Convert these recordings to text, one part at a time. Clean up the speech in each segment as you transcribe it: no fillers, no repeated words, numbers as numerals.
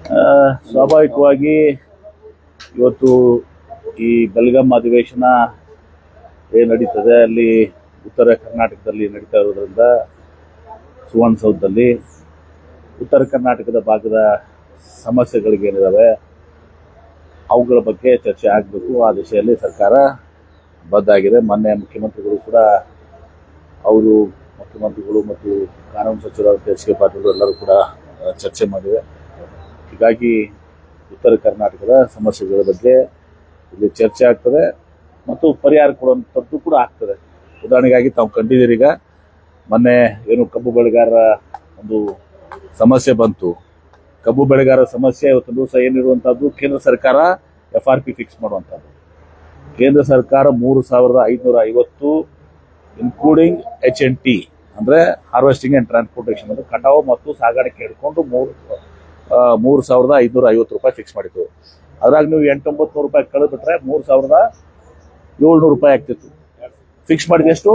ಸ್ವಾಭಾವಿಕವಾಗಿ ಇವತ್ತು ಈ ಬೆಲ್ಗಾಂ ಅಧಿವೇಶನ ಏನು ನಡೀತದೆ ಅಲ್ಲಿ ಉತ್ತರ ಕರ್ನಾಟಕದಲ್ಲಿ ನಡೀತಾ ಇರೋದ್ರಿಂದ ಸುವರ್ಣಸೌಧದಲ್ಲಿ ಉತ್ತರ ಕರ್ನಾಟಕದ ಭಾಗದ ಸಮಸ್ಯೆಗಳಿಗೇನಿದ್ದಾವೆ ಅವುಗಳ ಬಗ್ಗೆ ಚರ್ಚೆ ಆಗಬೇಕು. ಆ ದಿಶೆಯಲ್ಲಿ ಸರ್ಕಾರ ಬದ್ಧಾಗಿದೆ. ಮೊನ್ನೆ ಮುಖ್ಯಮಂತ್ರಿಗಳು ಕೂಡ ಅವರು ಮುಖ್ಯಮಂತ್ರಿಗಳು ಮತ್ತು ಕಾನೂನು ಸಚಿವರಾದ ಎಚ್ ಕೆ ಪಾಟೀಲ್ ಎಲ್ಲರೂ ಕೂಡ ಚರ್ಚೆ ಮಾಡಿವೆ. ಹೀಗಾಗಿ ಉತ್ತರ ಕರ್ನಾಟಕದ ಸಮಸ್ಯೆಗಳ ಬಗ್ಗೆ ಇಲ್ಲಿ ಚರ್ಚೆ ಆಗ್ತದೆ ಮತ್ತು ಪರಿಹಾರ ಕೊಡುವಂಥದ್ದು ಕೂಡ ಆಗ್ತದೆ. ಉದಾಹರಣೆಗಾಗಿ ತಾವು ಕಂಡಿದ್ದೀರಿ, ಈಗ ಮೊನ್ನೆ ಏನು ಕಬ್ಬು ಬೆಳೆಗಾರರ ಒಂದು ಸಮಸ್ಯೆ ಬಂತು. ಕಬ್ಬು ಬೆಳೆಗಾರರ ಸಮಸ್ಯೆ ಇವತ್ತು ದಿವಸ ಏನಿರುವಂಥದ್ದು, ಕೇಂದ್ರ ಸರ್ಕಾರ FRP ಫಿಕ್ಸ್ ಮಾಡುವಂಥದ್ದು. ಕೇಂದ್ರ ಸರ್ಕಾರ 3,550 ಇನ್ಕ್ಲೂಡಿಂಗ್ HNT ಅಂದರೆ ಹಾರ್ವೆಸ್ಟಿಂಗ್ ಆ್ಯಂಡ್ ಟ್ರಾನ್ಸ್ಪೋರ್ಟೇಷನ್ ಅಂದರೆ ಕಟಾವು ಮತ್ತು ಸಾಗಾಣಿಕೆ ಹಿಡ್ಕೊಂಡು 3,550 ರೂಪಾಯಿ ಫಿಕ್ಸ್ ಮಾಡಿತ್ತು. ಅದ್ರಾಗ ನೀವು 800-900 ರೂಪಾಯಿ ಕಳೆದ್ಬಿಟ್ರೆ 3,700 ರೂಪಾಯಿ ಆಗ್ತಿತ್ತು. ಫಿಕ್ಸ್ ಮಾಡಿದ ಎಷ್ಟು?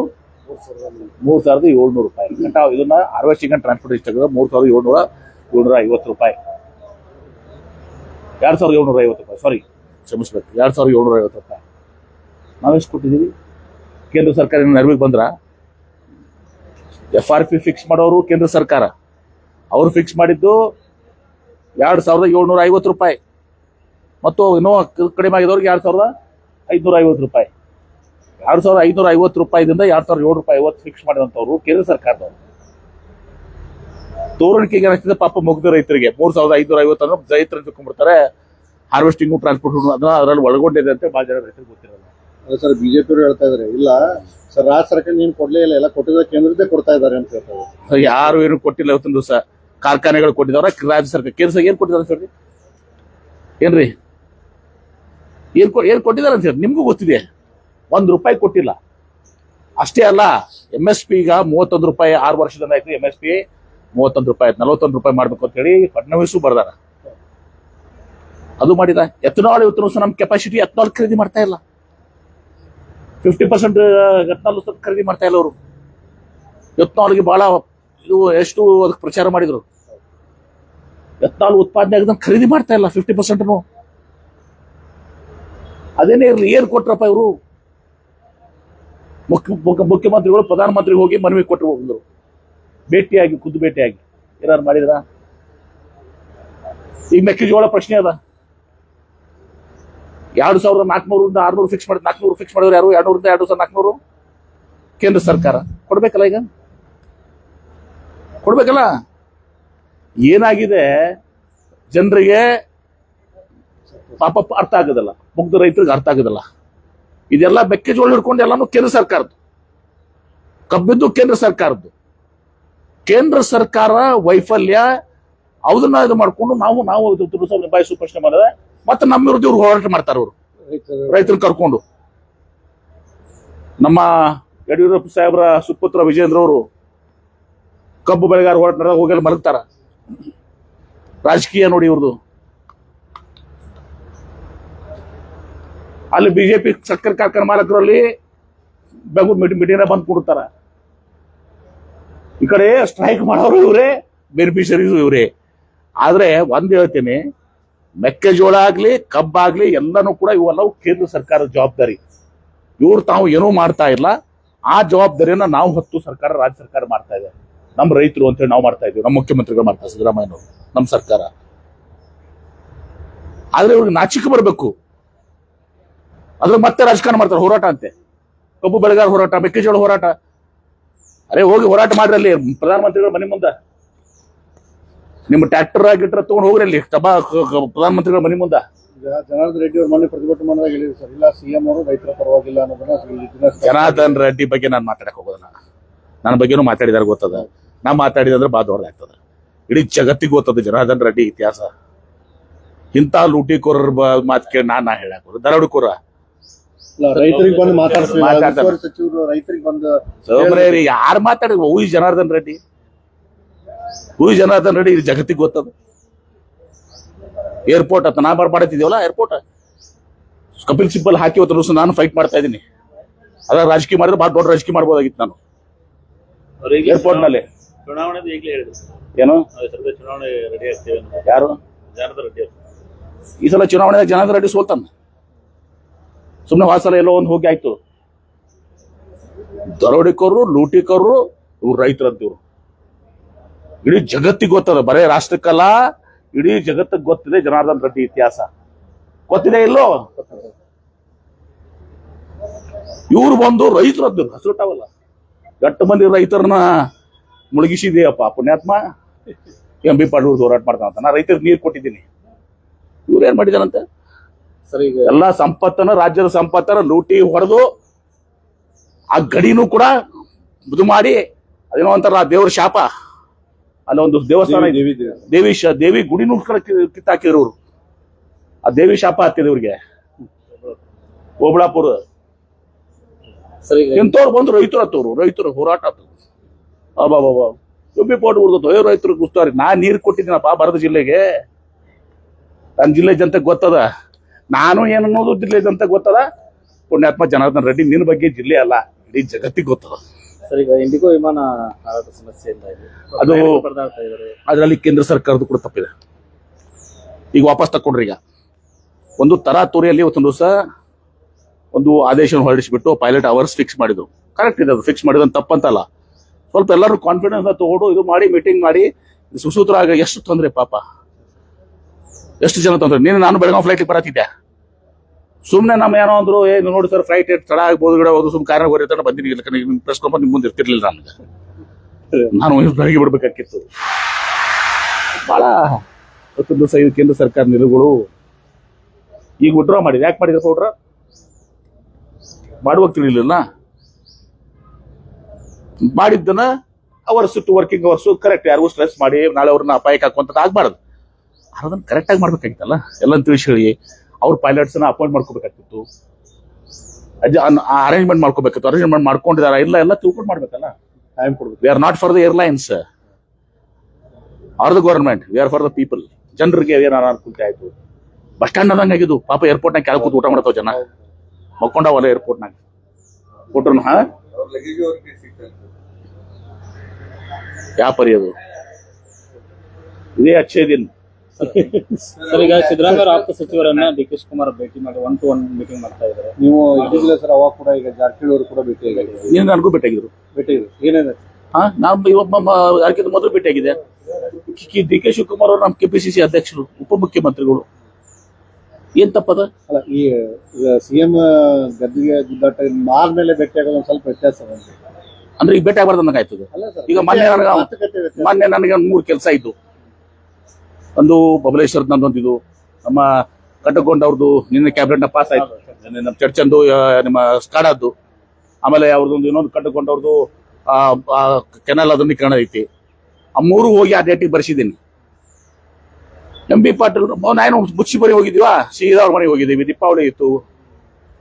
3,700 ರೂಪಾಯಿ ಕಟಾವು. ಇದನ್ನ ಹಾರ್ವೆಸ್ಟಿಂಗ್ ಆ್ಯಂಡ್ ಟ್ರಾನ್ಸ್ಪೋರ್ಟೇಷನ್ 3,750 ರೂಪಾಯಿ. 2,750 ರೂಪಾಯಿ, ಸಾರಿ ಕ್ಷಮಿಸ್ಬೇಕು, 2,750 ರೂಪಾಯಿ. ನಾವೆಷ್ಟು ಕೊಟ್ಟಿದ್ದೀವಿ? ಕೇಂದ್ರ ಸರ್ಕಾರ ನೆರವಿಗೆ ಬಂದ್ರ? FRP ಫಿಕ್ಸ್ ಮಾಡೋರು ಕೇಂದ್ರ ಸರ್ಕಾರ, ಅವರು ಫಿಕ್ಸ್ ಮಾಡಿದ್ದು 2,750 ರೂಪಾಯಿ ಮತ್ತು ಇನ್ನೂ ಕಡಿಮೆ ಆಗಿದವ್ರಿಗೆ 2,550 ರೂಪಾಯಿ. 2,550 ರೂಪಾಯಿದಿಂದ 2,700 ರೂಪಾಯಿ ಫಿಕ್ಸ್ ಮಾಡಿದಂಥವ್ರು ಕೇಂದ್ರ ಸರ್ಕಾರದವರು. ತೋರಣಿಕೆಗೆ ಏನಾಗ್ತದೆ ಪಾಪ ಮುಗ್ದ ರೈತರಿಗೆ 3,550 ಅನ್ನೋ ರೈತರನ್ನು ತಿಳ್ಕೊಂಡ್ಬಿಡ್ತಾರೆ. ಹಾರ್ವೆಸ್ಟಿಂಗು ಟ್ರಾನ್ಸ್ಪೋರ್ಟ್ ಅದರಲ್ಲಿ ಒಳಗೊಂಡಿದೆ ಅಂತ ಭಾಳ ಜನ ರೈತರಿಗೆ ಗೊತ್ತಿರಲ್ಲ. ಸರ್ ಬಿಜೆಪಿ ಅವರು ಹೇಳ್ತಾ ಇದಾರೆ, ಇಲ್ಲ ಸರ್ ರಾಜ್ಯ ಸರ್ಕಾರ ಏನು ಕೊಡ್ಲೇ ಇಲ್ಲ, ಎಲ್ಲ ಕೊಟ್ಟಿದ್ರೆ ಕೇಂದ್ರದ್ದೇ ಕೊಡ್ತಾ ಇದ್ದಾರೆ ಅಂತ ಹೇಳ್ತಾರೆ. ಯಾರು ಏನು ಕೊಟ್ಟಿಲ್ಲ. ಇವತ್ತೊಂದು ದಿವಸ ಕಾರ್ಖಾನೆಗಳು ಕೊಟ್ಟಿದವ್ರ ರಾಜ್ಯ ಸರ್ಕಾರ, ಕೇಂದ್ರ ಸರ್ಕಾರ ಏನು ಕೊಟ್ಟಿದ್ದಾರೆ ಸರ್? ಏನ್ರಿ ಏನ್ ಕೊಟ್ಟಿದ್ದಾರೆ ಅಂತ ಹೇಳಿ ನಿಮ್ಗೂ ಗೊತ್ತಿದೆ. 1 ರೂಪಾಯಿ ಕೊಟ್ಟಿಲ್ಲ. ಅಷ್ಟೇ ಅಲ್ಲ, MSP ಈಗ 31 ರೂಪಾಯಿ 6 ವರ್ಷದಿಂದ ಆಯ್ತು. MSP 31 ರೂಪಾಯಿ ಆಯ್ತು, 41 ರೂಪಾಯಿ ಮಾಡ್ಬೇಕು ಅಂತ ಹೇಳಿ ಫಡ್ನವೀಸು ಬರ್ದಾರ. ಅದು ಮಾಡಿದ. ಎಥನಾಲ್ ಇವತ್ತು ನಮ್ಮ ಕೆಪಾಸಿಟಿ ಎಥನಾಲ್ ಖರೀದಿ ಮಾಡ್ತಾ ಇಲ್ಲ. 50% ಎಥನಾಲ್ ಖರೀದಿ ಮಾಡ್ತಾ ಇಲ್ಲ ಅವರು. ಎಥನಾಲ್ಗೆ ಬಹಳ ಇದು ಎಷ್ಟು ಅದಕ್ಕೆ ಪ್ರಚಾರ ಮಾಡಿದ್ರು. ಎಥನಾಲ್ ಉತ್ಪಾದನೆ ಆಗ ಖರೀದಿ ಮಾಡ್ತಾ ಇಲ್ಲ 50%. ಅದೇನೇ ಇರಲಿ, ಏನ್ ಕೊಟ್ರಪ್ಪ ಇವರು? ಮುಖ್ಯಮಂತ್ರಿಗಳು ಪ್ರಧಾನಮಂತ್ರಿಗೆ ಹೋಗಿ ಮನವಿ ಕೊಟ್ಟು ಹೋಗಿದ್ರು. ಭೇಟಿಯಾಗಿ ಖುದ್ದು ಭೇಟಿಯಾಗಿ ಏನಾರು ಮಾಡಿದ್ರ? ಈಗ ಮೆಕ್ಕೆಜೋಳ ಪ್ರಶ್ನೆ ಅದ. 2,400ರಿಂದ 600 ಫಿಕ್ಸ್ ಮಾಡಿ 400 ಫಿಕ್ಸ್ ಮಾಡಿದ್ರು ಯಾರು? 200ರಿಂದ 2,400 ಕೇಂದ್ರ ಸರ್ಕಾರ ಕೊಡ್ಬೇಕಲ್ಲ. ಈಗ ಕೊಡ್ಬೇಕಲ್ಲ. ಏನಾಗಿದೆ ಜನರಿಗೆ ಪಾಪ ಅರ್ಥ ಆಗೋದಲ್ಲ, ಮುಗ್ಧ ರೈತರಿಗೆ ಅರ್ಥ ಆಗೋದಲ್ಲ. ಇದೆಲ್ಲ ಮೆಕ್ಕೆಜೋಳ ಹಿಡ್ಕೊಂಡು ಎಲ್ಲಾನು ಕೇಂದ್ರ ಸರ್ಕಾರದ್ದು, ಕಬ್ಬಿದ್ದು ಕೇಂದ್ರ ಸರ್ಕಾರದ್ದು. ಕೇಂದ್ರ ಸರ್ಕಾರ ವೈಫಲ್ಯ ಅದನ್ನ ಇದು ಮಾಡ್ಕೊಂಡು ನಾವು ನಿಭಾಯಿಸುವ ಪ್ರಶ್ನೆ ಮಾಡಿದ್ರೆ ಮತ್ತೆ ನಮ್ಮ ವಿರುದ್ಧ ಇವ್ರು ಹೋರಾಟ ಮಾಡ್ತಾರೆ. ಅವರು ರೈತರನ್ನ ಕರ್ಕೊಂಡು ನಮ್ಮ ಯಡಿಯೂರಪ್ಪ ಸಾಹೇಬ್ರ ಸುಪುತ್ರ ವಿಜೇಂದ್ರ ಅವರು ಕಬ್ಬು ಬೆಳೆಗಾರ ಹೋರಾಟ ನಡೆದಾಗ ಹೋಗಲು ಮಲಗ್ತಾರ. ರಾಜಕೀಯ ನೋಡಿ ಇವ್ರದ್ದು. ಅಲ್ಲಿ ಬಿಜೆಪಿ ಸಕ್ಕರೆ ಕಾರ್ಖಾನೆ ಮಾಲಕರಲ್ಲಿ ಬೆಂಗಳೂರು ಮೀಟಿಂಗ್ ಬಂದು ಕೊಡ್ತಾರ. ಈ ಕಡೆ ಸ್ಟ್ರೈಕ್ ಮಾಡೋರು ಇವರೇ, ಬೆನಿಫಿಷರೀಸ್ ಇವರೇ. ಆದ್ರೆ ಒಂದ್ ಹೇಳ್ತೀನಿ, ಮೆಕ್ಕೆಜೋಳ ಆಗ್ಲಿ ಕಬ್ಬಾಗ್ಲಿ ಎಲ್ಲನೂ ಕೂಡ ಇವೆಲ್ಲವೂ ಕೇಂದ್ರ ಸರ್ಕಾರದ ಜವಾಬ್ದಾರಿ. ಇವ್ರು ತಾವು ಏನೂ ಮಾಡ್ತಾ ಇಲ್ಲ. ಆ ಜವಾಬ್ದಾರಿಯನ್ನ ನಾವು ಹೊತ್ತು ಸರ್ಕಾರ, ರಾಜ್ಯ ಸರ್ಕಾರ ಮಾಡ್ತಾ ಇದೆ. ನಮ್ಮ ರೈತರು ಅಂತೇಳಿ ನಾವು ಮಾಡ್ತಾ ಇದ್ದೀವಿ, ನಮ್ಮ ಮುಖ್ಯಮಂತ್ರಿಗಳು ಮಾಡ್ತಾರೆ, ಸಿದ್ದರಾಮಯ್ಯನವರು, ನಮ್ಮ ಸರ್ಕಾರ. ಆದ್ರೆ ಇವ್ರಿಗೆ ನಾಚಿಕೆ ಬರಬೇಕು. ಅದ್ರ ಮತ್ತೆ ರಾಜಕಾರಣ ಮಾಡ್ತಾರೆ. ಹೋರಾಟ ಅಂತೆ, ಕಬ್ಬು ಬೆಳೆಗಾರ ಹೋರಾಟ, ಮೆಕ್ಕೆಜೋಳ ಹೋರಾಟ. ಅರೆ ಹೋಗಿ ಹೋರಾಟ ಮಾಡ್ರಿ ಅಲ್ಲಿ ಪ್ರಧಾನಮಂತ್ರಿಗಳ ಮನೆ ಮುಂದೆ. ನಿಮ್ಮ ಟ್ರ್ಯಾಕ್ಟರ್ ಗಿಟ್ರ ತಗೊಂಡು ಹೋಗ್ರಿ ಅಲ್ಲಿ ಪ್ರಧಾನಮಂತ್ರಿಗಳ ಮನೆ ಮುಂದೆ. ಜನಾರ್ದನ್ ರೆಡ್ಡಿ ಅವ್ರ ಮನೆ ಪ್ರತಿಭಟನೆ ಮಾಡಿದಾಗ ಹೇಳಿದ್ರು ಸರ್, ಇಲ್ಲ CM ಅವರು ರೈತರ ಪರವಾಗಿಲ್ಲ ಅನ್ನೋದನ್ನ. ಜನಾರ್ದನ್ ರೆಡ್ಡಿ ಬಗ್ಗೆ ನಾನು ಮಾತಾಡಕ್ ಹೋಗೋದಿಲ್ಲ. ನನ್ನ ಬಗ್ಗೆನೂ ಮಾತಾಡಿದಾರೆ ಗೊತ್ತದ. ನಾ ಮಾತಾಡಿದಂದ್ರೆ ಬಾ ದೊಡ್ಡದಾಗ್ತದೆ. ಇಡೀ ಜಗತ್ತಿಗೆ ಗೊತ್ತದ ಜನಾರ್ದನ್ ರೆಡ್ಡಿ ಇತಿಹಾಸ. ಇಂಥ ಲೂಟಿಕೋರರ ಮಾತು ಕೇಳಿ ನಾ ಹೇಳಕ್ ದರೋಡಿಕೋರ ರೈತರಿಗೆ ಬಂದು ಸಚಿವರು ರೈತರಿಗೆ ಬಂದು ಯಾರು ಮಾತಾಡಿದ್ರು? ಹೂ ಜನಾರ್ದನ್ ರೆಡ್ಡಿ, ಹೂ ಜನಾರ್ದನ್ ರೆಡ್ಡಿ ಇದು ಜಗತ್ತಿಗೆ ಗೊತ್ತದ. ಏರ್ಪೋರ್ಟ್ ಅಂತ ನಾ ಮಾಡ್ತಿದೀವಲ್ಲ, ಏರ್ಪೋರ್ಟ್ ಕಪಿಲ್ ಸಿಬ್ಬಲ್ ಹಾಕಿ ಇವತ್ತು ನಾನು ಫೈಟ್ ಮಾಡ್ತಾ ಇದ್ದೀನಿ. ಅದ ರಾಜಕೀಯ ಮಾಡಿದ್ರೆ ಬಹಳ ದೊಡ್ಡ ರಾಜಕೀಯ ಮಾಡ್ಬೋದಾಗಿತ್ತು ನಾನು ಏರ್ಪೋರ್ಟ್ ನಲ್ಲಿ. ಚುನಾವಣೆ ಏನು ಚುನಾವಣೆ ರೆಡಿ ಆಗ್ತೇವೆ. ಯಾರು ಜನಾರ್ದನ್ ರೆಡ್ಡಿ ಅವರು. ಈ ಸಲ ಚುನಾವಣೆದಾಗ ಜನಾರ್ದನ್ ರೆಡ್ಡಿ ಸೋಲ್ತಾನ. ಸುಮ್ಮನೆ ವಾಸಲ ಎಲ್ಲೋ ಒಂದು ಹೋಗಿ ಆಯ್ತು. ದರೋಡೆಕೋರು, ಲೂಟಿಕೋರು, ಇವ್ರು ರೈತರಂತಿವ್ರು. ಇಡೀ ಜಗತ್ತಿಗೆ ಗೊತ್ತದ, ಬರೇ ರಾಷ್ಟ್ರಕ್ಕಲ್ಲ ಇಡೀ ಜಗತ್ತಿಗೆ ಗೊತ್ತಿದೆ ಜನಾರ್ದನ್ ರೆಡ್ಡಿ ಇತಿಹಾಸ. ಗೊತ್ತಿದೆ ಇಲ್ಲೋ? ಇವ್ರು ಬಂದು ರೈತರದ್ದು ಹಸಿರುಟಾವಲ್ಲ, ಎಷ್ಟು ಮಂದಿ ರೈತರನ್ನ ಮುಳುಗಿಸಿದೆಯಪ್ಪ ಪುಣ್ಯಾತ್ಮ. ಎಂ.ಬಿ. ಪಾಟೀಲ್ ಹೋರಾಟ ಮಾಡ್ತಾನಂತ, ನಾ ರೈತರಿಗೆ ನೀರು ಕೊಟ್ಟಿದ್ದೀನಿ. ಇವ್ರು ಏನ್ ಮಾಡಿದಾರಂತೆ? ಸರ್ ಈಗ ಎಲ್ಲಾ ಸಂಪತ್ತನ್ನ, ರಾಜ್ಯದ ಸಂಪತ್ತನ್ನ ಲೂಟಿ ಹೊಡೆದು ಆ ಗಡಿನೂ ಕೂಡ ಇದು ಮಾಡಿ, ಅದೇನೋ ಒಂಥರ ದೇವ್ರ ಶಾಪ. ಅಲ್ಲೊಂದು ದೇವಸ್ಥಾನ ಇದೆ, ದೇವಿ ಗುಡಿನೂ ಕಿತ್ತಾಕಿದ್ರು ಅವ್ರು. ಆ ದೇವಿ ಶಾಪ ಹತ್ತಿದೆ ಇವ್ರಿಗೆ. ಓಬಳಾಪುರ ಇಂಥವ್ರು ಬಂದು ರೈತರು ಹತ್ತವ್ರು, ರೈತರು ಹೋರಾಟ ಆತವ್ರು. ಅಬ್ಬಾಬಾ ಎಂ.ಬಿ. ಪಾಟೀಲ್ ರೈತರು ಗುಸ್ತಾರಿ. ನಾ ನೀರು ಕೊಟ್ಟಿದ್ದೀನಪ್ಪ ಬರದ ಜಿಲ್ಲೆಗೆ. ನನ್ನ ಜಿಲ್ಲೆ ಜನತೆಗೆ ಗೊತ್ತದ, ನಾನು ಏನನ್ನೋದು ಜಿಲ್ಲೆ ಜನತೆಗೆ ಗೊತ್ತದ. ಪುಣ್ಯಾತ್ಮ ಜನಾರ್ದನ್ ರೆಡ್ಡಿ ನಿನ್ನ ಬಗ್ಗೆ ಜಿಲ್ಲೆ ಅಲ್ಲ, ಇಡೀ ಜಗತ್ತಿಗೆ ಗೊತ್ತದ. ಸರ್ ಈಗ ಇಂಡಿಗೋ ವಿಮಾನ ಹಾರಾಟ ಸಮಸ್ಯೆಯಿಂದ ಅದು ಪರದಾಡ್ತಾ ಇದ್ದಾರೆ. ಅದರಲ್ಲಿ ಕೇಂದ್ರ ಸರ್ಕಾರದ ಕೂಡ ತಪ್ಪಿದೆ. ಈಗ ವಾಪಸ್ ತಕೊಂಡ್ರಿ. ಈಗ ಒಂದು ತರಾತುರಿಯಲ್ಲಿ ಇವತ್ತೊಂದು ದಿವಸ ಒಂದು ಆದೇಶ ಹೊರಡಿಸಿಬಿಟ್ಟು ಪೈಲಟ್ ಅವರ್ಸ್ ಫಿಕ್ಸ್ ಮಾಡಿದ್ರು. ಕರೆಕ್ಟ್ ಇದೆ, ಅದು ಫಿಕ್ಸ್ ಮಾಡಿದ ತಪ್ಪಂತಲ್ಲ. ಸ್ವಲ್ಪ ಎಲ್ಲರೂ ಕಾನ್ಫಿಡೆನ್ಸ್ ತಗೊಂಡು ಇದು ಮಾಡಿ ಮೀಟಿಂಗ್ ಮಾಡಿ ಸುಸೂತ್ರ ಆಗ ಎಷ್ಟು ತೊಂದರೆ ಪಾಪ, ಎಷ್ಟು ಜನ ತೊಂದರೆ. ನಾನು ಬೆಳಗಾವಿ ಫ್ಲೈಟ್ ಬರತ್ತಿದ್ದೆ, ಸುಮ್ಮನೆ ನಮ್ಮ ಏನೋ ಅಂದ್ರು, ನೋಡಿ ಸರ್ ಫ್ಲೈಟ್ ತಡ ಆಗ್ಬೋದು ಗಿಡ ಹೋದು ಸುಮ್ಮನೆ ಕಾರ್ಯ ಹೊರತಾನೆ ಬಂದಿನಿ. ಪ್ರೆಸ್ ಕಾನ್ಫರೆನ್ಸ್ ನಿಮ್ ಮುಂದೆ ಇರ್ತಿರ್ಲಿಲ್ಲ ನನಗೆ, ನಾನು ಬೆಳಗ್ಗೆ ಬಿಡ್ಬೇಕಾಗಿತ್ತು. ಬಹಳ ಇವತ್ತೊಂದು ದಿವಸ ಇದು ಕೇಂದ್ರ ಸರ್ಕಾರ ನಿಲುವುಗಳು ಈಗ ವಿಡ್ರಾ ಮಾಡಿದೆ. ಯಾಕೆ ಮಾಡಿದ್ರಪ್ಪ ವಿಡ್ರಾ? ಮಾಡುವಾಗ ತಿಳಿಲಿಲ್ಲ. ಮಾಡಿದ್ದನ್ನ hours to working hours correct, ಯಾರಿಗೂ ಸ್ಟ್ರೆಸ್ ಮಾಡಿ ನಾಳೆ ಅವ್ರನ್ನ ಅಪಾಯಕ್ಕೆ ಹಾಕುವಂತ ಆಗ್ಬಾರ್ದು. ಅದನ್ನ ಕರೆಕ್ಟ್ ಆಗಿ ಮಾಡ್ಬೇಕಾಗಿತ್ತಲ್ಲ, ಎಲ್ಲ ತಿಳಿಸಿ ಹೇಳಿ. ಅವ್ರ ಪೈಲಟ್ಸ್ ನ ಅಪಾಯಿಂಟ್ ಮಾಡ್ಕೋಬೇಕಾಗ್ತಿತ್ತು, ಅರೇಂಜ್ಮೆಂಟ್ ಮಾಡ್ಕೋಬೇಕಿತ್ತು. ಅರೇಂಜ್ಮೆಂಟ್ ಮಾಡ್ಕೊಂಡಿದಾರ ಇಲ್ಲ ಎಲ್ಲ ತಿಳ್ಕೊಂಡು ಮಾಡ್ಬೇಕಲ್ಲ. ಟೈಮ್ ಕೊಡ್ಬೇಕು. We are not for the airlines are the government, we are for the people. ಜನರಿಗೆ ಏನಾರ ಅನುಕೂಲತೆ ಆಯ್ತು. ಬಸ್ ಸ್ಟ್ಯಾಂಡ್ ಅದಂಗ ಆಗಿದ್ದು ಪಾಪ. ಏರ್ಪೋರ್ಟ್ನಾಗ ಕೆಳಗೆ ಕೂತು ಊಟ ಮಾಡ್ತಾವ ಜನ, ಮಕ್ಕೊಂಡವಲ್ಲ ಏರ್ಪೋರ್ಟ್ನಾಗ ಕೊಟ್ರು. ಯಾವ ಪರಿ ಅದು? ಇದೇ ಅಚ್ಚೇ ದಿನ. ಸರ್ ಈಗ ಸಿದ್ದರಾಮಯ್ಯ ಆಪ್ತ ಸಚಿವರನ್ನ ಡಿ.ಕೆ. ಶಿವಕುಮಾರ್ ಭೇಟಿ ಮಾಡಿ 1-to-1 ಮೀಟಿಂಗ್ ಮಾಡ್ತಾ ಇದ್ದಾರೆ. ನೀವು ಇದಿಲ್ಲ ಸರ್, ಅವಾಗ ಕೂಡ ಈಗ ಜಾರಕಿಹೊಳಿ ಅವರು ಕೂಡ ಭೇಟಿ ಆಗಿದ್ರು. ನೀನು ನನಗೂ ಭೇಟಿಯಾಗಿದ್ರು. ಏನೇನು? ನಾವು ಅದಕ್ಕಿಂತ ಮೊದಲು ಭೇಟಿಯಾಗಿದೆ. ಡಿ.ಕೆ. ಶಿವಕುಮಾರ್ ಅವರು ನಮ್ಮ ಕೆಪಿಸಿಸಿ ಅಧ್ಯಕ್ಷರು, ಉಪಮುಖ್ಯಮಂತ್ರಿಗಳು. ಏನ್ ತಪ್ಪದ? ಅಲ್ಲ, ಈ ಸಿಎಂ ಗದ್ದಿಗೆ ಗುದ್ದಾಟ ಮಾರ್ಮೇಲೆ ಭೇಟಿ ಆಗೋದು ಒಂದ್ ಸ್ವಲ್ಪ ವ್ಯತ್ಯಾಸ ಅಂದ್ರೆ ಈಗ ಭೇಟಿ ಆಗಬಾರ್ದು ಅನ್ನಂಗಾಯ್ತದೆ. ಈಗ ಮೊನ್ನೆ ನನಗೆ 3 ಕೆಲಸ ಇದ್ದು. ಒಂದು ಬಬಲೇಶ್ವರ್ ನಂದೊಂದಿದ್ದು, ನಮ್ಮ ಕಟ್ಟಕೊಂಡವ್ರದ್ದು ನಿನ್ನೆ ಕ್ಯಾಬಿನೆಟ್ ನ ಪಾಸ್ ಆಯ್ತು, ನಮ್ಮ ಚರ್ಚಂದು ನಿಮ್ಮ ಸ್ಕಾಡದ್ದು, ಆಮೇಲೆ ಅವ್ರದ್ದೊಂದು ಇನ್ನೊಂದು ಕಟ್ಟಕೊಂಡವ್ರದ್ದು ಕೆನಲ್ ಅದನ್ನ ಕಾಣ ಐತಿ. ಆ 3 ಹೋಗಿ ಆ ಡೇಟಿಗೆ ಬರ್ಸಿದ್ದೀನಿ. ಎಂ.ಬಿ. ಪಾಟೀಲ್ ನಾನು ಮುಚ್ಚಿಬರಿ ಹೋಗಿದ್ವಾ, ಸೀದಾ ಅವ್ರ ಮನೆಗೆ ಹೋಗಿದ್ದೀವಿ. ದೀಪಾವಳಿ ಇತ್ತು,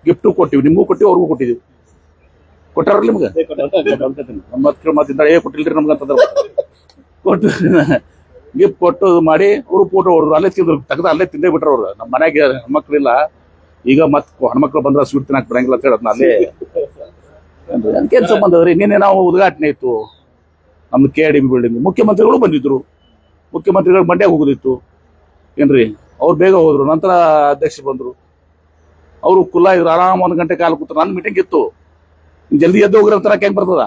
ಗಿಫ್ಟು ಕೊಟ್ಟಿವಿ, ನಿಮಗೂ ಕೊಟ್ಟಿವಿ, ಅವ್ರಿಗೂ ಕೊಟ್ಟಿದ್ದೀವಿ. ಕೊಟ್ಟಾರ ನಿಮ್ಗೆ? ನಮ್ಮ ಹತ್ರ ಮಾತಿಂದ ಕೊಟ್ಟಿಲ್ರಿ ನಮ್ಗೆ ಅಂತಂದ್ರೆ ಕೊಟ್ಟು ಗಿಫ್ಟ್ ಕೊಟ್ಟು ಮಾಡಿ ಅವರು ಫೋಟೋ ಹೊಡೆದ್ರು. ಅಲ್ಲೇ ತಿಂದ್ರು, ತೆಗೆದು ಅಲ್ಲೇ ತಿಂದೇ ಬಿಟ್ರ ಅವ್ರು. ನಮ್ಮ ಮನೆಗೆ ಹೆಣ್ಮಕ್ಳಿಲ್ಲ, ಈಗ ಹೆಣ್ಮಕ್ಳು ಬಂದ್ರೆ ಸ್ವೀಟ್ ತಿನ್ನಕ್ ಬರಂಗಿಲ್ಲ ಅಂತ ಹೇಳೋದ್ನ ಅಲ್ಲೇ. ಏನ್ ಸಂಬಂಧ ಅದ್ರಿ? ನಿನ್ನೆ ನಾವು ಉದ್ಘಾಟನೆ ಇತ್ತು ನಮ್ದು KIDB ಬಿಲ್ಡಿಂಗ್. ಮುಖ್ಯಮಂತ್ರಿಗಳು ಬಂದಿದ್ರು, ಮುಖ್ಯಮಂತ್ರಿಗಳು ಮಂಡ್ಯ ಹೋಗೋದಿತ್ತು ಏನ್ರಿ. ಅವ್ರು ಬೇಗ ಹೋದ್ರು, ನಂತರ ಅಧ್ಯಕ್ಷ ಬಂದ್ರು. ಅವರು ಕುಲ್ಲ ಇದ್ರು, ಆರಾಮ್ 1 ಗಂಟೆ ಕಾಲ ಕೂತ್ರು. ನನ್ನ ಮೀಟಿಂಗ್ ಇತ್ತು, ಜಲ್ದಿ ಎದ್ದು ಹೋಗ್ರಿ ಅಂತ ಹೆಂಗ್ ಬರ್ತದ?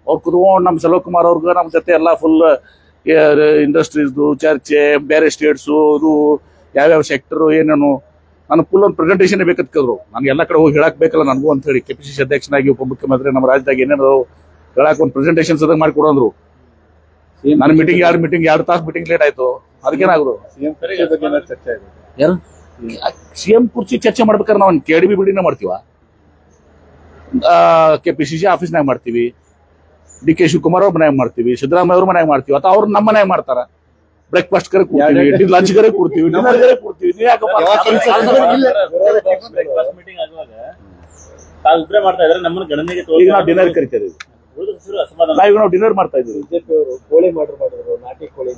ಅವ್ರು ಕುತ್ಕೊಂಡು ನಮ್ಮ ಸೆಲ್ವಕುಮಾರ್ ಅವ್ರಿಗೆ ನಮ್ಮ ಜೊತೆ ಎಲ್ಲ ಫುಲ್ ಇಂಡಸ್ಟ್ರೀಸ್ದು ಚರ್ಚೆ, ಬೇರೆ ಸ್ಟೇಟ್ಸು, ಇದು ಯಾವ್ಯಾವ ಸೆಕ್ಟರು ಏನೇನು, ನಾನು ಫುಲ್ ಒಂದು ಪ್ರೆಸೆಂಟೇಷನ್ ಬೇಕಂತಂದ್ರು. ನನಗೆ ಎಲ್ಲ ಕಡೆ ಹೋಗಿ ಹೇಳಕ್ ಬೇಕಲ್ಲ ನನಗೂ ಅಂತ ಹೇಳಿ. ಕೆಪಿಸಿಸಿ ಅಧ್ಯಕ್ಷನಾಗಿ ಉಪಮುಖ್ಯಮಂತ್ರಿ ನಮ್ಮ ರಾಜ್ಯದಾಗ ಏನೇನು ಹೇಳಕ್ ಒಂದು ಪ್ರೆಸೆಂಟೇಷನ್ ಸದ ಮಾಡಿಕೊಡೋದ್ರು. ನನ್ನ ಮೀಟಿಂಗ್ 2 ತಾಸು ಮೀಟಿಂಗ್ ಲೇಟ್ ಆಯ್ತು. ಅದಕ್ಕೇನಾಗುದು? ಯಾರು ಸಿಎಂ ಕುರ್ಚಿ ಚರ್ಚೆ ಮಾಡ್ಬೇಕಾದ್ರೆ ನಾವು KIDB ಬಿಲ್ಡಿಂಗ್ ಮಾಡ್ತೀವ, ಕೆಪಿಸಿಸಿ ಆಫೀಸ್ನಾಗ ಮಾಡ್ತೀವಿ, ಡಿ.ಕೆ. ಶಿವಕುಮಾರ್ ಅವ್ರ ಮನ್ಯಾಗ ಮಾಡ್ತೀವಿ, ಸಿದ್ದರಾಮಯ್ಯ ಅವ್ರ ಮನ್ಯಾಗ ಮಾಡ್ತೀವಿ, ಅಥವಾ ಅವ್ರು ನಮ್ಮ ಮನ್ಯಾಗ ಮಾಡ್ತಾರ. ಬ್ರೇಕ್ಫಾಸ್ಟ್ ಕರೆ ಕೂರ್ತೀವಿ, ಲಂಚ್ ಕರೆ ಕೂರ್ತೀವಿ, ಡಿನ್ನರ್ ಕರೆ ಕೂರ್ತೀವಿ. ನೀವು ಯಾಕಪ್ಪ ಮೀಟಿಂಗ್ ಆಗುವಾಗ ತಾವು ಮಾಡ್ತಾ ಇದ್ರೆ ನಮ್ಮನ್ನ ಗಣನೆಗೆ ಈಗ ನಾವು ಡಿನ್ನರ್ ಕರಿತೇವೆ. ನಾವೀಗ ನಾವು ಡಿನ್ನರ್ ಮಾಡ್ತಾ ಇದ್ದೀವಿ. ಬಿಜೆಪಿ ಅವರು ಕೋಳಿ ಮಾಡಿದ್ರು, ನಾಟಿ ಕೋಳಿ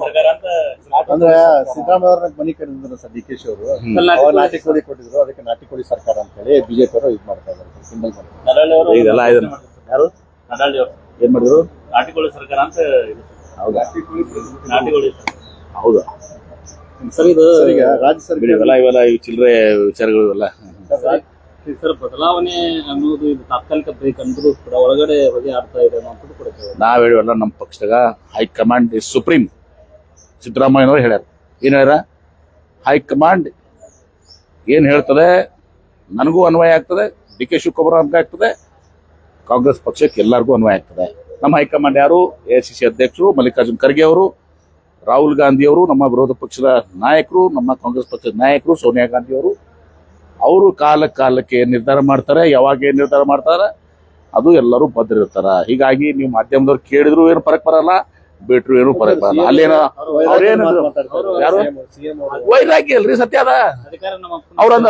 ಸರ್ಕಾರ ಅಂತ. ಅಂದ್ರೆ ಸಿದ್ದರಾಮಯ್ಯ ಅವ್ರನ್ನ ಮನಿ ಕರೆದಿದ್ರು ಸರ್ ಡಿ.ಕೆ. ಶಿ ಅವರು ನಾಟಿ ಕೋಳಿ ಕೊಟ್ಟಿದ್ರು, ಅದಕ್ಕೆ ನಾಟಿ ಕೋಳಿ ಸರ್ಕಾರ ಅಂತ ಹೇಳಿ ಬಿಜೆಪಿ ಅವರು ಇದು ಮಾಡ್ತಾ ಇದ್ದಾರೆ, ಸಿಂಬಲ್ ಮಾಡ್ತಾರೆ. ಇದೆಲ್ಲ ಯಾರು ನಡಾಳಿ ಅವರು ಏನ್ ಮಾಡಿದ್ರು? ನಾಟಿ ಕೋಳಿ ಸರ್ಕಾರ ಅಂತ. ಹೌದಾ? ನಾಟಿ ಕೋಳಿ ಹೌದಾ? ಸರ್ ಇದು ಸರ್ ಈಗ ರಾಜ್ಯ ಬಿಡಿ, ಸರ್ಕಾರ ಇವೆಲ್ಲ ಈ ಚಿಲ್ಲರೆ ವಿಚಾರಗಳು ಇವೆಲ್ಲ. ಸರ್ ಬದಲಾವಣೆ ಅನ್ನೋದು ಇದು ತಾತ್ಕಾಲಿಕ ಬ್ರೇಕ್ ಅಂದ್ರೂ ಕೂಡ ಒಳಗಡೆ ಹೊಗೆ ಆಡ್ತಾ ಇದೆ ಅನ್ನೋದು ಕೂಡ ಕೇಳಿದೆ. ನಾವ್ ಹೇಳಿವಲ್ಲ, ನಮ್ಮ ಪಕ್ಷದಾಗ ಹೈಕಮಾಂಡ್ ಇಸ್ ಸುಪ್ರೀಂ. ಸಿದ್ದರಾಮಯ್ಯನವರು ಹೇಳ್ಯಾರ. ಏನ್ ಹೇಳ್ಯಾರ? ಹೈಕಮಾಂಡ್ ಏನ್ ಹೇಳ್ತದೆ ನನಗೂ ಅನ್ವಯ ಆಗ್ತದೆ, ಡಿ ಕೆ ಶಿವಕುಮಾರ್ ಅನ್ವಯ ಆಗ್ತದೆ, ಕಾಂಗ್ರೆಸ್ ಪಕ್ಷಕ್ಕೆ ಎಲ್ಲರಿಗೂ ಅನ್ವಯ ಆಗ್ತದೆ. ನಮ್ಮ ಹೈಕಮಾಂಡ್ ಯಾರು? AICC ಅಧ್ಯಕ್ಷರು ಮಲ್ಲಿಕಾರ್ಜುನ್ ಖರ್ಗೆ ಅವರು, ರಾಹುಲ್ ಗಾಂಧಿ ಅವರು, ನಮ್ಮ ವಿರೋಧ ಪಕ್ಷದ ನಾಯಕರು, ನಮ್ಮ ಕಾಂಗ್ರೆಸ್ ಪಕ್ಷದ ನಾಯಕರು ಸೋನಿಯಾ ಗಾಂಧಿ ಅವರು. ಅವರು ಕಾಲಕ್ಕೆ ಏನ್ ನಿರ್ಧಾರ ಮಾಡ್ತಾರೆ, ಯಾವಾಗ ಏನ್ ನಿರ್ಧಾರ ಮಾಡ್ತಾರೆ, ಅದು ಎಲ್ಲರೂ ಬದ್ರಿರ್ತಾರ. ಹೀಗಾಗಿ ನೀವು ಮಾಧ್ಯಮದವ್ರು ಕೇಳಿದ್ರು ಏನು ಫರಕ್ ಬರಲ್ಲ, ಬಿಟ್ರು ಏನು ಫರಕ್ ಬರಲ್ಲ. ಅಲ್ಲೇನೋ ಅವ್ರೇನು ಯಾರು ಸಿಎಂ ವೈರಾಗ್ಯ ಅಲ್ರಿ, ಸತ್ಯ ಅದ. ಅಧಿಕಾರ ನಮ್ಮ ಅವ್ರಂದ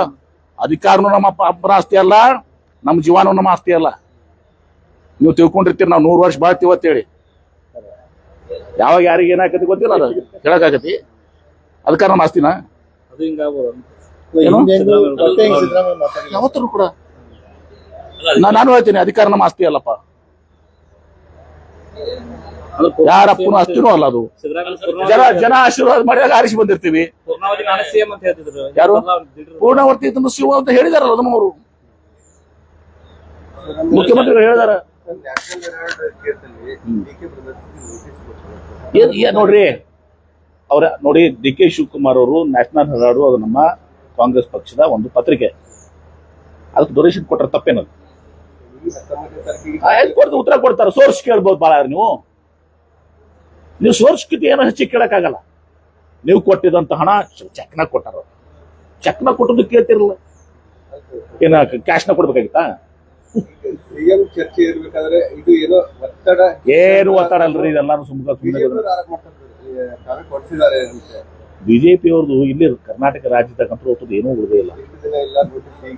ಅಧಿಕಾರನು ನಮ್ಮ ಅಪ್ಪನ ಆಸ್ತಿ ಅಲ್ಲ, ನಮ್ಮ ಜೀವನೂ ನಮ್ಮ ಆಸ್ತಿ ಅಲ್ಲ. ನೀವು ತಿಳ್ಕೊಂಡಿರ್ತೀರಿ ನಾವು 100 ವರ್ಷ ಬಾಳ್ತೀವಿ ಅಂತೇಳಿ. ಯಾವಾಗ ಯಾರಿಗೆ ಏನಾಕತಿ ಗೊತ್ತಿಲ್ಲ, ಅದು ಹೇಳಕ್ಕಾಗತಿ. ಅಧಿಕಾರ ನಮ್ಮ ಆಸ್ತಿನ ಅದು ಹಿಂಗಾಗ್ಬೋದು. ಏನು? ಸಿದ್ದರಾಮಯ್ಯ ಮಾತಾಡಿಲ್ಲ. ಯಾವತ್ತೂ ಕೂಡ ನಾನು ಹೇಳ್ತೀನಿ, ಅಧಿಕಾರ ನಮ್ಮ ಆಸ್ತಿ ಅಲ್ಲಪ್ಪ. ಯಾರಪ್ಪನ ಆಸ್ತಿನೂ ಅಲ್ಲ ಅದು. ಜನ ಆಶೀರ್ವಾದ ಮಾಡಿದಾಗ ಆರಿಸಿ ಬಂದಿರ್ತೀವಿ. ಪೂರ್ಣಾವಧಿ ನಾನೇ ಸಿಎಂ ಅಂತ ಹೇಳ್ತಿದ್ರು. ಯಾರು? ಬದಲಾವಣೆ ಪೂರ್ಣವರ್ತಿ ಶಿವ ಅಂತ ಹೇಳಿದಾರಲ್ಲ ಅದನ್ನು ಅವರು ಮುಖ್ಯಮಂತ್ರಿಗಳು ಹೇಳಿದಾರ. ನೋಡ್ರಿ ಅವ್ರ ನೋಡಿ, ಡಿ ಕೆ ಶಿವಕುಮಾರ್ ಅವರು ನ್ಯಾಷನಲ್ ಹೆರಾಲ್ಡ್ ಅದು ನಮ್ಮ ಕಾಂಗ್ರೆಸ್ ಪಕ್ಷದ ಒಂದು ಪತ್ರಿಕೆ. ಅದಕ್ಕೆ ಡೊನೇಷನ್ ಕೊಟ್ಟರೆ ತಪ್ಪೇನದು? ಕೊಡ್ತಾರೆ, ಉತ್ತರ ಕೊಡ್ತಾರೆ. ಸೋರ್ಸ್ ಕೇಳ್ಬೋದು ಭಾಳ. ನೀವು ಸೋರ್ಸ್ ಕಿಂತ ಏನೋ ಹೆಚ್ಚಿಗೆ ಕೇಳಕ್ಕಾಗಲ್ಲ. ನೀವು ಕೊಟ್ಟಿದಂತ ಹಣ ಚೆಕ್ನ ಕೊಟ್ಟಾರ. ಚೆಕ್ನ ಕೊಟ್ಟದ್ದು ಕೇಳ್ತಿರಲ್ಲ, ಏನ ಕ್ಯಾಶ್ನ ಕೊಡ್ಬೇಕಾಗಿತ್ತಾ? ಸಿಎಂ ಚರ್ಚೆ ಇರ್ಬೇಕಾದ್ರೆ ಇದು ಏನೋ ಒತ್ತಡ ಏನು ಒತ್ತಡ ಅಲ್ರಿ, ಇದೆಲ್ಲಾನು ಸುಮ್ಮನೆ ಕೊಡ್ಸಿದ್ದಾರೆ ಅಂತ ಬಿಜೆಪಿ ಅವ್ರದ್ದು. ಇಲ್ಲಿ ಕರ್ನಾಟಕ ರಾಜ್ಯದಾಗಂತೂ ಹೊತ್ತದ್ದು ಏನೂ ಉಳಿದೇ ಇಲ್ಲ.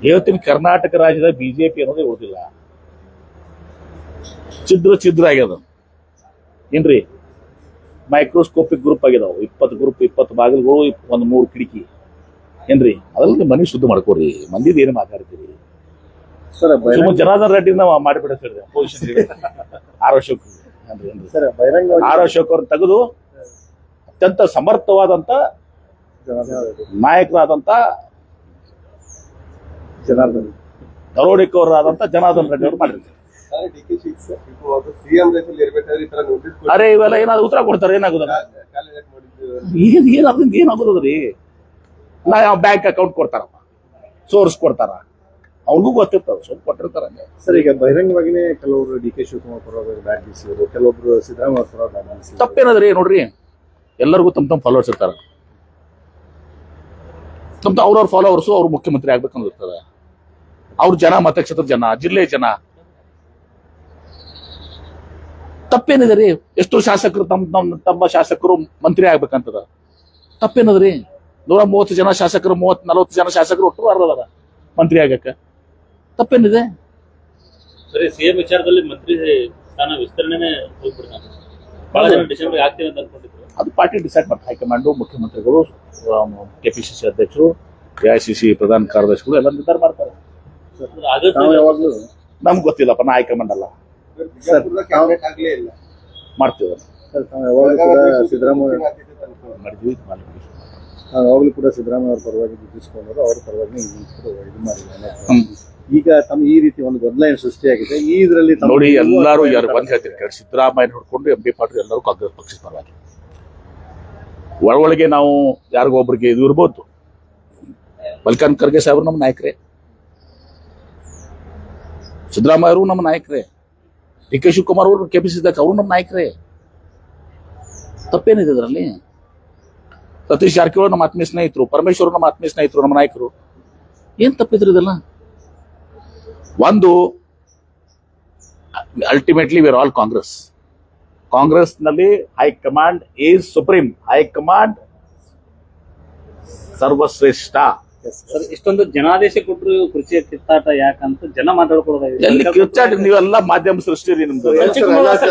ಹೇಳ್ತೀನಿ, ಕರ್ನಾಟಕ ರಾಜ್ಯದ ಬಿಜೆಪಿ ಅನ್ನೋದೇ ಉಳಿದಿಲ್ಲ. ಛಿದ್ರ ಆಗ್ಯದ ಏನ್ರಿ. ಮೈಕ್ರೋಸ್ಕೋಪಿಕ್ ಗ್ರೂಪ್ ಆಗಿದಾವ. 20 ಗ್ರೂಪ್, 20 ಬಾಗಿಲುಗಳು, 3 ಕಿಟಕಿ ಏನ್ರಿ. ಅದೆಲ್ಲ ಮನೆ ಶುದ್ಧ ಮಾಡ್ಕೋರಿ. ಮಂದಿದ ಏನು ಮಾತಾಡ್ತೀರಿ? ಜನಾರ್ದನ್ ರೆಡ್ಡಿ ಮಾಡಿಬಿಡ್ತೀರಿ ಪೊಸಿಷನ್. ಆರ್ ಅಶೋಕ್ ಅವ್ರನ್ನ ತೆಗೆದು ಅತ್ಯಂತ ಸಮರ್ಥವಾದಂತ ನಾಯಕರಾದಂತ ದರೋಡೆಕೋರರಾದಂತ ಜನಾರ್ದನ್ ರೆಡ್ಡಿ ಅವರು ಮಾಡಿರ್ತಾರೆ. ಅರೆ ಇವೆಲ್ಲ ಏನಾದ್ರು ಉತ್ತರ ಕೊಡ್ತಾರೆ, ಏನಾಗುದಲ್ಲ? ಏನಾಗುದದ್ರಿ? ನಾ ಯಾವ ಬ್ಯಾಂಕ್ ಅಕೌಂಟ್ ಕೊಡ್ತಾರಪ್ಪ, ಸೋರ್ಸ್ ಕೊಡ್ತಾರ, ಅವ್ರಿಗೂ ಗೊತ್ತಿರ್ತಾವ, ಸ್ವಲ್ಪ ಕೊಟ್ಟಿರ್ತಾರ. ಸರ್ ಈಗ ಬಹಿರಂಗವಾಗಿನೇ ಕೆಲವರು ಡಿ ಕೆ ಶಿವಕುಮಾರ್ ಪರವಾಗಿ ಬ್ಯಾಟ್ ಬೀಸಿದ್ರು, ಕೆಲವೊಬ್ರು ಸಿದ್ದರಾಮಯ್ಯ ಪರವಾಗಿ ಬ್ಯಾಟ್ ಬೀಸಿದ್ರು. ತಪ್ಪೇನದ್ರಿ? ನೋಡ್ರಿ, ಎಲ್ಲರಿಗೂ ತಮ್ಮ ಫಾಲೋವರ್ಸ್ ಇರ್ತಾರ. ಅವ್ರವ್ರ ಫಾಲೋವರ್ಸು ಅವ್ರು ಮುಖ್ಯಮಂತ್ರಿ ಆಗ್ಬೇಕಂದಿರ್ತದ. ಅವ್ರ ಜನ, ಮತಕ್ಷೇತ್ರದ ಜನ, ಜಿಲ್ಲೆ ಜನ. ತಪ್ಪೇನಿದೆ ರೀ? ಎಷ್ಟೋ ಶಾಸಕರು ತಮ್ಮ ಶಾಸಕರು ಮಂತ್ರಿ ಆಗ್ಬೇಕಂತದ. ತಪ್ಪೇನದ್ರಿ? 130 ಜನ ಶಾಸಕರು, 30-40 ಜನ ಶಾಸಕರು ಒಟ್ಟು ಅರ್ಧದ ಮಂತ್ರಿ ಆಗಕ್ಕ. ತಪ್ಪೇನಿದೆ? ಸರಿ, ಸಿಎಂ ವಿಚಾರದಲ್ಲಿ ಮಂತ್ರಿ ಸ್ಥಾನ ವಿಸ್ತರಣೆನೇ ಹೋಗ್ಬಿಡ್ತಾನೆ. ಬಹಳ ಜನ ಡಿಸೆಂಬರ್ ಆಗ್ತೀನಿ ಅಂತ ಅನ್ಕೊಂಡಿದ್ರು. ಅದು ಪಾರ್ಟಿ ಡಿಸೈಡ್ ಮಾಡ್ತಾರೆ. ಹೈಕಮಾಂಡು, ಮುಖ್ಯಮಂತ್ರಿಗಳು, KPCC ಅಧ್ಯಕ್ಷರು, AICC ಪ್ರಧಾನ ಕಾರ್ಯದರ್ಶಿಗಳು ಎಲ್ಲ ನಿರ್ಧಾರ ಮಾಡ್ತಾರೆ. ಯಾವಾಗ್ಲೂ ನಮ್ಗೆ ಗೊತ್ತಿಲ್ಲಪ್ಪ, ನಾ ಹೈಕಮಾಂಡ್ ಅಲ್ಲ. ಮಾಡ್ತೀವಿ ಸಿದ್ದರಾಮಯ್ಯ ಮಾಡಿದ್ವಿ. ಯಾವಾಗಲೂ ಕೂಡ ಸಿದ್ದರಾಮಯ್ಯ ಅವ್ರ ಪರವಾಗಿ ದುಡ್ಡಿಸ್ಕೊಂಡ್ರು, ಅವ್ರ ಪರವಾಗಿ ಇದು ಮಾಡಿಲ್ಲ. ಈಗ ತಮ್ಮ ಈ ರೀತಿ ಒಂದು ಬದಲಾವಣೆ ಸೃಷ್ಟಿಯಾಗಿದೆ. ಈ ಇದರಲ್ಲಿ ನೋಡಿ, ಎಲ್ಲರೂ ಯಾರು ಬಂದ್ ಹೇಳ್ತೀನಿ ಕೇಳಿ, ಸಿದ್ದರಾಮಯ್ಯ ನೋಡ್ಕೊಂಡು MB ಪಾಟೀಲ್ ಎಲ್ಲರೂ ಕಾಂಗ್ರೆಸ್ ಪಕ್ಷದ ಪರವಾಗಿ. ಒಳಗೆ ನಾವು ಯಾರಿಗೊಬ್ರಿಗೆ ಇದು ಇರ್ಬೋದು. ಮಲ್ಲಿಕಾರ್ಜುನ್ ಖರ್ಗೆ ಸಾಹೇಬರು ನಮ್ಮ ನಾಯಕರೇ, ಸಿದ್ದರಾಮಯ್ಯ ಅವರು ನಮ್ಮ ನಾಯಕರೇ, ಡಿ ಕೆ ಶಿವಕುಮಾರ್ ಅವರು KPCC ಅವರು ನಮ್ಮ ನಾಯಕರೇ. ತಪ್ಪೇನಿದೆ ಇದರಲ್ಲಿ? ಸತೀಶ್ ಜಾರಕಿಹೊಳಿ ನಮ್ಮ ಆತ್ಮೀಯ ಸ್ನೇಹಿತರು, ಪರಮೇಶ್ವರ್ ನಮ್ಮ ಆತ್ಮೀಯ ಸ್ನೇಹಿತರು, ನಮ್ಮ ನಾಯಕರು. ಏನ್ ತಪ್ಪಿದ್ರು ಇದೆಲ್ಲ? ಒಂದು, ultimately we are all Congress. ಕಾಂಗ್ರೆಸ್ನಲ್ಲಿ ಹೈಕಮಾಂಡ್ ಈಸ್ ಸುಪ್ರೀಂ. ಹೈಕಮಾಂಡ್ ಸರ್ವಶ್ರೇಷ್ಠ. ಸರ್, ಇಷ್ಟೊಂದು ಜನಾದೇಶ ಕೊಟ್ಟರು ಕುರ್ಚಿಯ ಕಿತ್ತಾಟ ಯಾಕಂತ ಜನ ಮಾತಾಡ್ಕೊಳ್ಳೋದು. ಎಲ್ಲಿ ಕಿತ್ತಾಟ? ನೀವೆಲ್ಲ ಮಾಧ್ಯಮ ಸೃಷ್ಟಿ ನಿಮ್ದು.